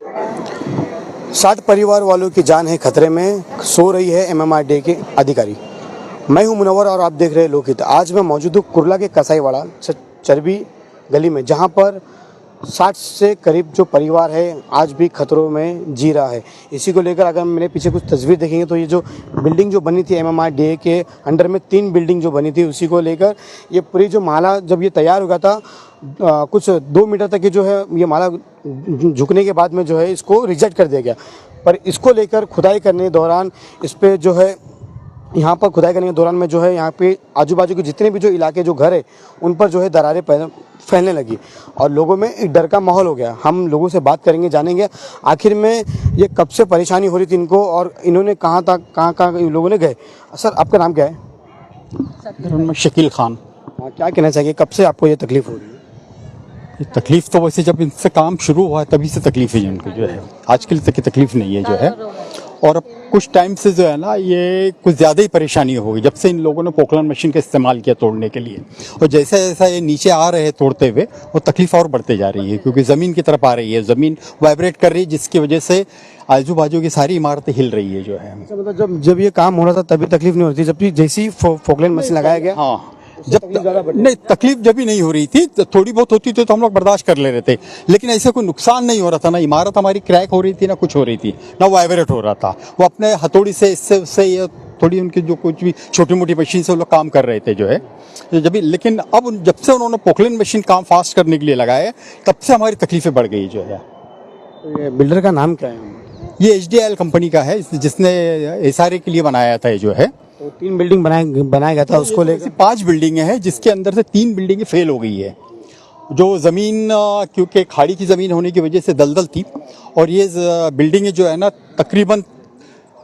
60 परिवार वालों की जान है खतरे में, सो रही है एमएमआरडीए के अधिकारी। मैं हूं मुनव्वर और आप देख रहे हैं लोकहित। आज मैं मौजूद हूं कुर्ला के कसाईवाड़ा चरबी गली में, जहां पर 60 से करीब जो परिवार है आज भी खतरों में जी रहा है। इसी को लेकर अगर मेरे पीछे कुछ तस्वीर देखेंगे तो ये जो बिल्डिंग जो बनी थी एमएमआरडीए के अंडर में 3 बिल्डिंग जो बनी थी, उसी को लेकर ये पूरी जो माला जब ये तैयार हो गया था, कुछ 2 मीटर तक की जो है ये माला झुकने के बाद में जो है इसको रिजेक्ट कर दिया गया। पर इसको लेकर खुदाई करने के दौरान इस पर जो है यहाँ पर खुदाई करने के दौरान में जो है यहाँ पे आजू बाजू के जितने भी जो इलाके जो घर है उन पर जो है दरारें फैलने लगी और लोगों में एक डर का माहौल हो गया। हम लोगों से बात करेंगे, जानेंगे आखिर में ये कब से परेशानी हो रही थी इनको और इन्होंने कहाँ लोगों ने गए। सर, आपका नाम क्या है? मेरा नाम शकील खान। हाँ, क्या कहना चाहिए, कब से आपको ये तकलीफ हो रही है? ये तकलीफ तो वैसे जब इनसे काम शुरू हुआ है तभी से तकलीफ है इनको, जो है आजकल तक की तकलीफ नहीं है जो है। और अब कुछ टाइम से जो है ना ये कुछ ज़्यादा ही परेशानी हो गई जब से इन लोगों ने पोकलन मशीन का इस्तेमाल किया तोड़ने के लिए। और जैसे जैसा ये नीचे आ रहे हैं तोड़ते हुए, वो तकलीफ और बढ़ते जा रही है क्योंकि ज़मीन की तरफ आ रही है, ज़मीन वाइब्रेट कर रही है, जिसकी वजह से आजू बाजू की सारी इमारतें हिल रही है जो है। मतलब जब ये काम हो रहा था तभी तकलीफ नहीं हो रही थी, जबकि जैसी पोकलन मशीन लगाया गया हाँ, जब नहीं तकलीफ जब भी नहीं हो रही थी, थोड़ी बहुत होती थी तो हम लोग बर्दाश्त कर ले रहे थे, लेकिन ऐसे कोई नुकसान नहीं हो रहा था। ना इमारत हमारी क्रैक हो रही थी, ना कुछ हो रही थी, ना वाइब्रेट हो रहा था। वो अपने हथौड़ी से इससे उससे ये थोड़ी उनकी जो कुछ भी छोटी मोटी मशीन से वो लोग काम कर रहे थे जो है जब भी। लेकिन अब जब से उन्होंने पोकलन मशीन काम फास्ट करने के लिए लगाए तब से हमारी तकलीफें बढ़ गई जो है। तो ये बिल्डर का नाम क्या है? ये HDL कंपनी का है, जिसने SRA के लिए बनाया था जो है। तो 3 बिल्डिंग बनाया गया था, उसको लेकर 5 बिल्डिंगें हैं, जिसके अंदर से 3 बिल्डिंगें फेल हो गई है। जो ज़मीन क्योंकि खाड़ी की ज़मीन होने की वजह से दलदल थी, और ये बिल्डिंगें जो है ना तकरीबन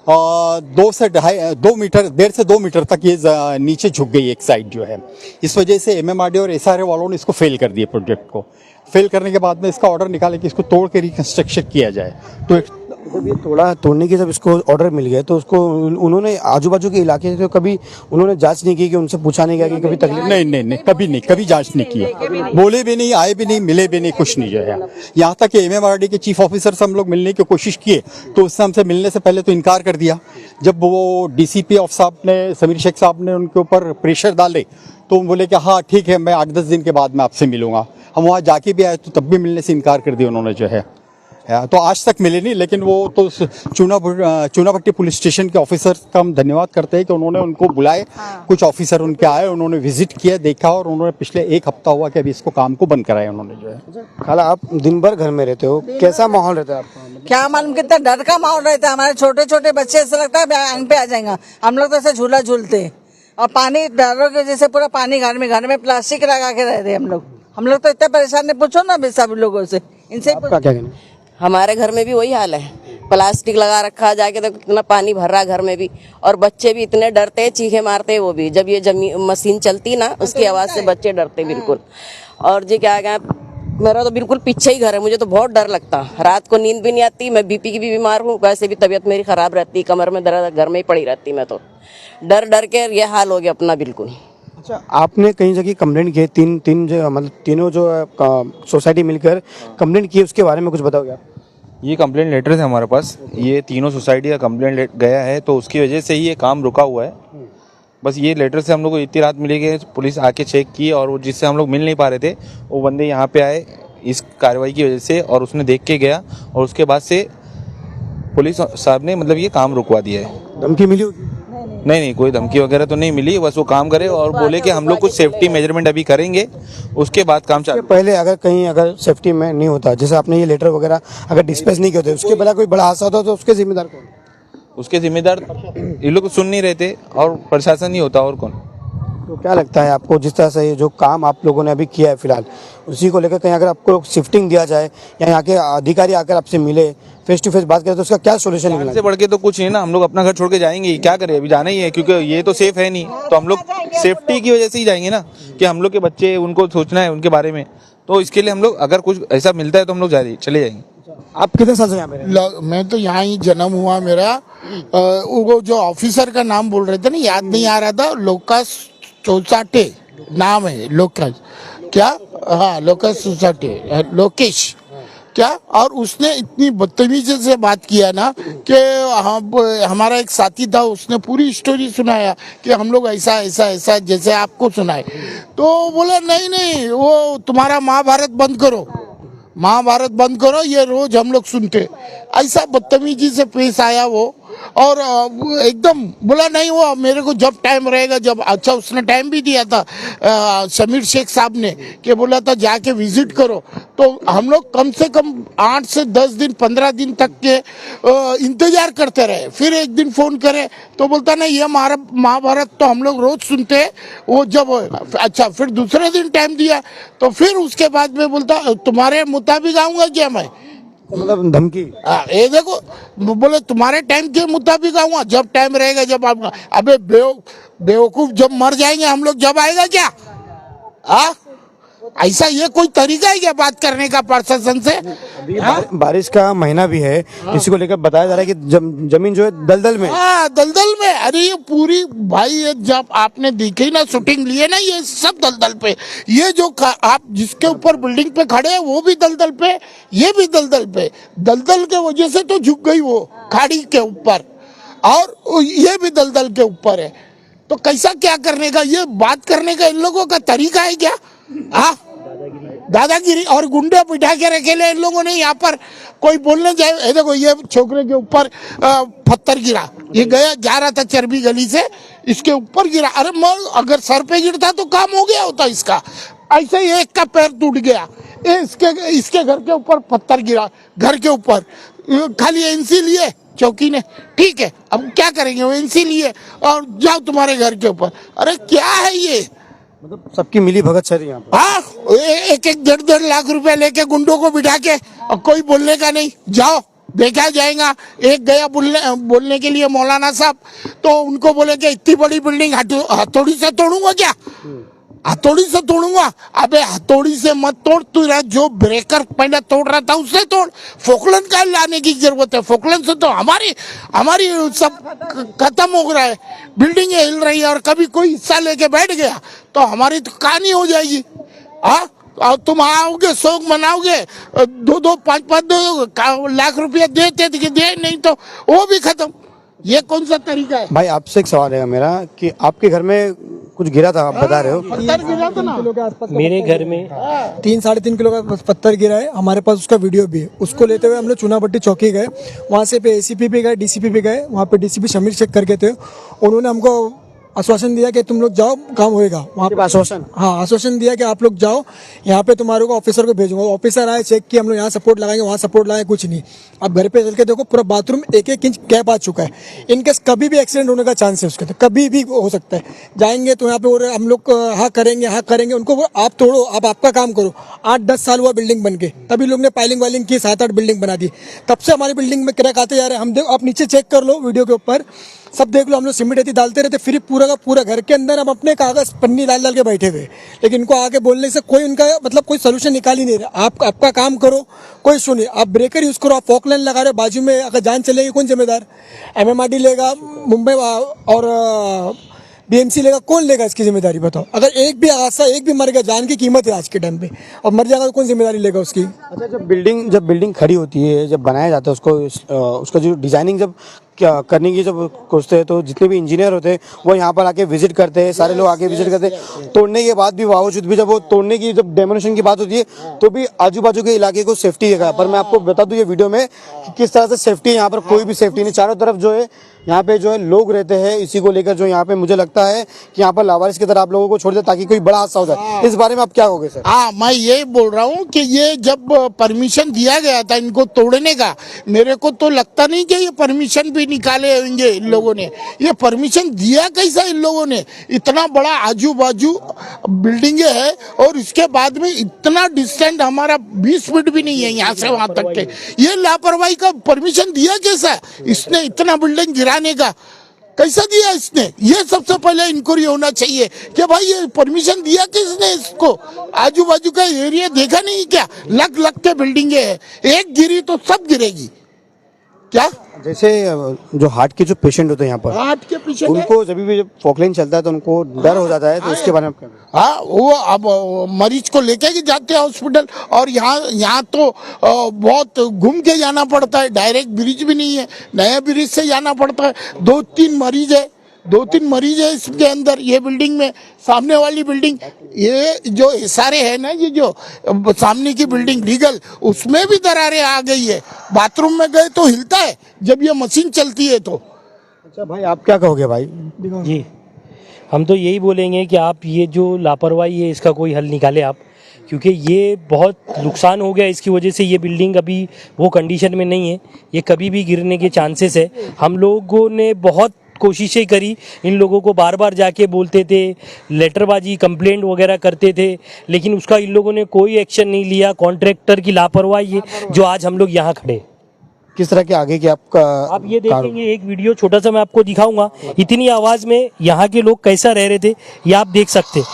2 से 2.5 मीटर 1.5 से 2 मीटर तक ये नीचे झुक गई एक साइड जो है। इस वजह से MMRDA और SRA वालों ने इसको फेल कर दिया। प्रोजेक्ट को फेल करने के बाद में इसका ऑर्डर निकाले कि इसको तोड़ के रिकंस्ट्रक्शन किया जाए। तो जब ये तोड़ने की जब इसको ऑर्डर मिल गया तो उसको उन्होंने आजू बाजू के इलाके से कभी उन्होंने जांच नहीं की कि उनसे पूछा नहीं गया कि कभी तकलीफ? नहीं, कभी जांच नहीं की। बोले भी नहीं, आए भी नहीं, मिले भी नहीं, कुछ नहीं जो है। यहाँ तक कि MMRDA के चीफ ऑफिसर से हम लोग मिलने की कोशिश किए तो उससे हमसे मिलने से पहले तो इनकार कर दिया। जब वो DCP ऑफ साहब ने, समीर शेख साहब ने उनके ऊपर प्रेशर डाले तो बोले कि हाँ ठीक है, मैं 8-10 दिन के बाद मैं आपसे मिलूंगा। हम वहाँ जाके भी आए तो तब भी मिलने से इनकार कर दिया उन्होंने जो है। तो आज तक मिले नहीं, लेकिन वो तो चूनाभट्टी पुलिस स्टेशन के ऑफिसर का हम धन्यवाद करते हैं कि उन्होंने उनको बुलाए। कुछ ऑफिसर उनके आए, उन्होंने विजिट किया, देखा, और उन्होंने पिछले 1 हफ्ता हुआ कि अभी इसको काम को बंद कराया उन्होंने जो है। खाला, आप दिन भर घर में रहते हो, कैसा माहौल रहता है आपका? क्या मालूम कितना डर का माहौल रहता है। हमारे छोटे छोटे बच्चे ऐसा लगता है आंग पे आ जाएंगे। हम लोग तो ऐसे झूला झूलते हैं और पानी डरों के जैसे पूरा पानी घर में प्लास्टिक लगा के रहते हैं हम लोग तो इतने परेशान है, पूछो ना सब लोगों से, इनसे आपका क्या कहना है? हमारे घर में भी वही हाल है, प्लास्टिक लगा रखा, जाके तो कितना पानी भर रहा है घर में भी, और बच्चे भी इतने डरते हैं, चीखे मारते हैं वो भी। जब ये मशीन चलती ना, उसकी आवाज से बच्चे डरते बिल्कुल। और जी क्या क्या, मेरा तो बिल्कुल पीछे ही घर है, मुझे तो बहुत डर लगता। रात को नींद भी नहीं आती, मैं BP की भी बीमार हूँ, वैसे भी तबीयत मेरी खराब रहती, कमर में दर्द, घर में ही पड़ी रहती। मैं तो डर डर के ये हाल हो गया अपना बिल्कुल। अच्छा, आपने कई जगह कंप्लेंट की, मतलब तीनों जो सोसाइटी मिलकर कंप्लेंट की, उसके बारे में कुछ बताओगे आप? ये कंप्लेंट लेटर है हमारे पास, ये तीनों सोसाइटी का कंप्लेंट गया है, तो उसकी वजह से ही ये काम रुका हुआ है। बस ये लेटर से हम लोग को इतनी रात मिली कि पुलिस आके चेक की, और वो जिससे हम लोग मिल नहीं पा रहे थे वो बंदे यहाँ पे आए इस कार्रवाई की वजह से, और उसने देख के गया, और उसके बाद से पुलिस साहब ने मतलब ये काम रुकवा दिया है। धमकी मिली होगी? नहीं, कोई धमकी वगैरह तो नहीं मिली, बस वो काम करे और बोले कि हम लोग कुछ सेफ्टी मेजरमेंट अभी करेंगे, उसके बाद काम चालू। पहले अगर सेफ्टी में नहीं होता, जैसे आपने ये लेटर वगैरह अगर डिस्पैच नहीं किए होते, उसके पहले कोई बड़ा हादसा होता तो उसके जिम्मेदार कौन? उसके जिम्मेदार ये लोग सुन नहीं रहे थे, और प्रशासन ही होता, और कौन। तो क्या लगता है आपको, जिस तरह से ये जो काम आप लोगों ने अभी किया है फिलहाल, उसी को लेकर कहीं अगर आपको शिफ्टिंग दिया जाए या यहाँ के अधिकारी आकर आपसे मिले, फेस टू फेस बात करें, तो उसका क्या सोल्यूशन निकलेगा? से बढ़ के तो कुछ नहीं ना, हम लोग अपना घर छोड़ के जाएंगे ही, क्या करें, अभी जाना ही है, क्योंकि ये तो सेफ है नहीं, तो हम लोग सेफ्टी की वजह से ही जाएंगे ना, कि हम लोग के बच्चे, उनको सोचना है उनके बारे में, तो इसके लिए हम लोग अगर कुछ ऐसा मिलता है तो हम लोग चले जाएंगे। आप कितने साल से यहाँ पे? मैं तो यहाँ ही जन्म हुआ मेरा। वो जो ऑफिसर का नाम बोल रहे थे ना, याद नहीं आ रहा था, लोकस चौसाटे नाम है, लोकस क्या, हाँ लोकस चौसाटे, लोकेश क्या, और उसने इतनी बदतमीजी से बात किया ना कि हमारा एक साथी था, उसने पूरी स्टोरी सुनाया कि हम लोग ऐसा ऐसा ऐसा जैसे आपको सुनाए। तो बोला नहीं नहीं, वो तुम्हारा महाभारत बंद करो, महाभारत बंद करो, ये रोज हम लोग सुनते। ऐसा बदतमीजी से पेश आया वो, और वो एकदम बोला नहीं, वो मेरे को जब टाइम रहेगा जब, अच्छा उसने टाइम भी दिया था समीर शेख साहब ने, कि बोला था जाके विजिट करो। तो हम लोग कम से कम 8 से 10 दिन 15 दिन तक के इंतजार करते रहे। फिर एक दिन फोन करे तो बोलता नहीं, ये महाभारत तो हम लोग रोज सुनते हैं, वो जब अच्छा। फिर दूसरे दिन टाइम दिया तो फिर उसके बाद में बोलता तुम्हारे मुताबिक आऊंगा क्या मैं, मतलब धमकी। ये देखो, बोले तुम्हारे टाइम के मुताबिक आऊंगा, जब टाइम रहेगा जब आऊंगा। अबे बेवकूफ, जब मर जाएंगे हम लोग जब आएगा क्या? ऐसा ये कोई तरीका है क्या बात करने का प्रशासन से? बारिश का महीना भी है, इसी को लेकर बताया जा रहा है कि जमीन जो है दलदल में। हाँ, दलदल में। अरे ये पूरी भाई, ये जब आपने देखी ना शूटिंग लिए ना, ये सब दलदल पे। ये जो आप जिसके ऊपर बिल्डिंग पे खड़े हैं वो भी दलदल पे, ये भी दलदल पे। दलदल के वजह से तो झुक गई वो खाड़ी के ऊपर, और ये भी दलदल के ऊपर है। तो कैसा क्या करने का, ये बात करने का इन लोगों का तरीका है क्या? दादागिरी और गुंडे बिठा के रखे ले इन लोगों ने यहाँ पर। कोई बोलने जाए, देखो ये छोकरे के ऊपर पत्थर गिरा, ये गया जा रहा था चरबी गली से, इसके ऊपर गिरा। अरे अगर सर पे गिरता तो काम हो गया होता इसका। ऐसे ही एक का पैर टूट गया, इसके घर के ऊपर पत्थर गिरा, घर के ऊपर। खाली एनसी लिए चौकी ने, ठीक है अब क्या करेंगे, वो एनसी लिए और जाओ तुम्हारे घर के ऊपर। अरे क्या है ये, मतलब सबकी मिली भगत चल रही है यहाँ पर। हाँ, एक 1.5 लाख रुपए लेके गुंडों को बिठा के, और कोई बोलने का नहीं, जाओ देखा जाएगा। एक गया बोलने के लिए मौलाना साहब, तो उनको बोले कि इतनी बड़ी बिल्डिंग हथौड़ी से तोड़ूंगा क्या? हथौड़ी से तोड़ूंगा? अबे हथौड़ी से मत तोड़, तू जो ब्रेकर पहले तोड़ रहा था उससे तोड़। फोकलन का लाने की जरूरत है, फोकलन से तो हमारी सब खत्म हो रहा है। बिल्डिंग हिल रही है और कभी कोई हिस्सा लेके बैठ गया तो हमारी तो कहानी हो जाएगी। और तुम आओगे, शौक मनाओगे, 2-5 लाख रुपया देते दे, नहीं तो वो भी खत्म। ये कौन सा तरीका है? भाई आपसे एक सवाल है मेरा कि आपके घर में कुछ गिरा था, आप बता रहे हो। पत्थर गिरा था ना मेरे घर में 3-3.5 किलो का पत्थर गिरा है। हमारे पास उसका वीडियो भी है। उसको लेते हुए हम लोग चुनाभट्टी चौकी गए, वहाँ से पे एसीपी भी गए, डीसीपी भी गए। वहाँ पे डीसीपी समीर शेख करके थे, उन्होंने हमको आश्वासन दिया कि तुम लोग जाओ, काम होएगा। वहाँ पे आश्वासन? हाँ, आश्वासन दिया कि आप लोग जाओ, यहाँ पे तुम्हारे को ऑफिसर को भेजूंगा। ऑफिसर आए, चेक किया, हम लोग यहाँ सपोर्ट लगाएंगे, वहाँ सपोर्ट लगाए, कुछ नहीं। अब घर पे चल के देखो, पूरा बाथरूम 1-1 इंच गैप आ चुका है। इनकेस कभी भी एक्सीडेंट होने का चांस है उसके, तो कभी भी हो सकता है। जाएंगे तो यहाँ पे हम लोग हाँ करेंगे उनको, आप तोड़ो, आप आपका काम करो। 8-10 साल हुआ बिल्डिंग बन के, तभी लोग ने पाइलिंग वाइलिंग की, 7-8 बिल्डिंग बना दी। तब से हमारी बिल्डिंग में क्रैक आते जा रहे हैं। हम देखो, आप नीचे चेक कर लो वीडियो के ऊपर, सब देख लो। हम लोग सीमेंट ऐसी डालते रहते, फिर पूरा का पूरा घर के अंदर हम अपने कागज पन्नी डाल के बैठे हुए। लेकिन इनको आके बोलने से कोई उनका मतलब कोई सोल्यूशन निकाल ही नहीं रहा। आप आपका काम करो, कोई सुनिए। आप ब्रेकर यूज करो, आप फॉक लाइन लगा रहे हो बाजू में, अगर जान चलेगी कौन जिम्मेदार? MMRD लेगा, मुंबई और BMC लेगा, कौन लेगा इसकी जिम्मेदारी बताओ? अगर एक भी हादसा, एक भी मर गया, जान की कीमत है आज के टाइम पे, और मर जाएगा तो कौन जिम्मेदारी लेगा उसकी? अच्छा, जब बिल्डिंग खड़ी होती है, जब बनाया जाता है उसका जो डिजाइनिंग जब क्या करने की जब कोसते हैं, तो जितने भी इंजीनियर होते हैं वो यहाँ पर आके विजिट करते हैं, सारे लोग आके विजिट करते हैं। तोड़ने के बाद भी बावजूद भी जब वो तोड़ने की जब डेमोलिशन की बात होती है तो भी आजू बाजू के इलाके को सेफ्टी देगा। पर मैं आपको बता दूं ये वीडियो में कि किस तरह से सेफ्टी है। यहाँ पर कोई भी सेफ्टी नहीं, चारों तरफ जो है यहाँ पे जो है लोग रहते हैं। इसी को लेकर जो यहाँ पे मुझे लगता है कि यहाँ पर लावारिस की तरह आप लोगों को छोड़ दे ताकि कोई बड़ा हादसा हो जाए। इस बारे में आप क्या कहोगे सर? हाँ, मैं ये बोल रहा हूँ कि ये जब परमिशन दिया गया था इनको तोड़ने का, मेरे को तो लगता नहीं कि ये परमिशन भी निकाले होंगे इन लोगों ने। ये परमिशन दिया कैसा इन लोगों ने? इतना बड़ा आजू बाजू बिल्डिंगे है और इसके बाद में इतना डिस्टेंस हमारा 20 फीट भी नहीं है यहाँ से वहां तक के। ये लापरवाही का परमिशन दिया कैसा? इसने इतना बिल्डिंग गिराने का कैसा दिया इसने? ये सबसे पहले इंक्वायरी होना चाहिए कि भाई ये परमिशन दिया किसने इसको? आजू बाजू का एरिया देखा नहीं क्या? लग के बिल्डिंगे है, एक गिरी तो सब गिरेगी। क्या जैसे जो हार्ट के जो पेशेंट होते हैं यहाँ पर, हार्ट के पीछे उनको जब भी जब फोकलेन चलता है तो उनको डर हो जाता है, तो उसके बारे में आप क्या कहेंगे? हाँ, वो अब मरीज को लेके ही जाते हैं हॉस्पिटल, और यहाँ तो बहुत घूम के जाना पड़ता है, डायरेक्ट ब्रिज भी नहीं है, नया ब्रिज से जाना पड़ता है। दो तीन मरीज है इसके अंदर, ये बिल्डिंग में, सामने वाली बिल्डिंग, ये जो सारे है ना, ये जो सामने की बिल्डिंग लीगल, उसमें भी दरारें आ गई है। बाथरूम में गए तो हिलता है जब ये मशीन चलती है तो। अच्छा भाई, आप क्या कहोगे भाई? जी, हम तो यही बोलेंगे कि आप ये जो लापरवाही है इसका कोई हल निकाले आप, क्योंकि ये बहुत नुकसान हो गया इसकी वजह से। ये बिल्डिंग अभी वो कंडीशन में नहीं है, ये कभी भी गिरने के चांसेस है। हम लोगों ने बहुत कोशिशें करी, इन लोगों को बार बार जाके बोलते थे, लेटरबाजी कंप्लेंट वगैरह करते थे, लेकिन उसका इन लोगों ने कोई एक्शन नहीं लिया। कॉन्ट्रैक्टर की लापरवाही है जो आज हम लोग यहाँ खड़े। किस तरह के आगे की आपका आप ये देखेंगे, एक वीडियो छोटा सा मैं आपको दिखाऊंगा, इतनी आवाज में यहाँ के लोग कैसा रह रहे थे ये आप देख सकते। अब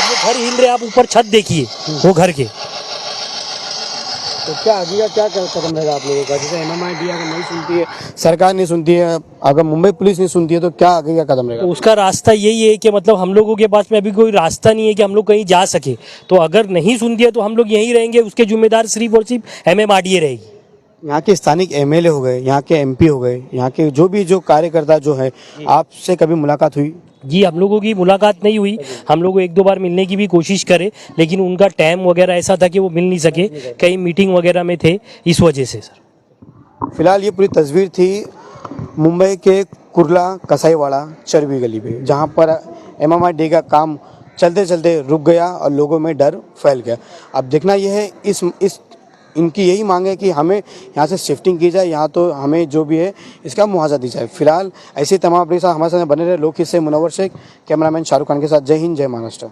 वो घर हिल रहे, आप ऊपर छत देखिए वो घर के। तो क्या आगे का क्या कदम रहेगा आप लोगों का? जैसे MMRDA अगर नहीं सुनती है, सरकार नहीं सुनती है, अगर मुंबई पुलिस नहीं सुनती है, तो क्या आगे का कदम रहेगा? तो उसका रास्ता यही है कि मतलब हम लोगों के पास में अभी कोई रास्ता नहीं है कि हम लोग कहीं जा सके। तो अगर नहीं सुन दिया तो हम लोग यहीं रहेंगे, उसके जिम्मेदार सिर्फ और सिर्फ MMRDA रहेगी। यहाँ के स्थानिक MLA हो गए, यहाँ के MP हो गए, यहाँ के जो कार्यकर्ता जो है, आपसे कभी मुलाकात हुई? जी, हम लोगों की मुलाकात नहीं हुई। हम लोग 1-2 बार मिलने की भी कोशिश करे, लेकिन उनका टाइम वगैरह ऐसा था कि वो मिल नहीं सके, कहीं मीटिंग वगैरह में थे, इस वजह से सर। फिलहाल ये पूरी तस्वीर थी मुंबई के कुर्ला कसाईवाड़ा चरबी गली पे, जहाँ पर MMRDA का काम चलते चलते रुक गया और लोगों में डर फैल गया। अब देखना यह है, इनकी यही मांग है कि हमें यहाँ से शिफ्टिंग की जाए, यहाँ तो हमें जो भी है इसका मुआवजा दी जाए। फिलहाल ऐसे तमाम अपडेट्स हमारे साथ बने रहे। लोकहित से मुनव्वर शेख, कैमरामैन शाहरुख खान के साथ। जय हिंद, जय महाराष्ट्र।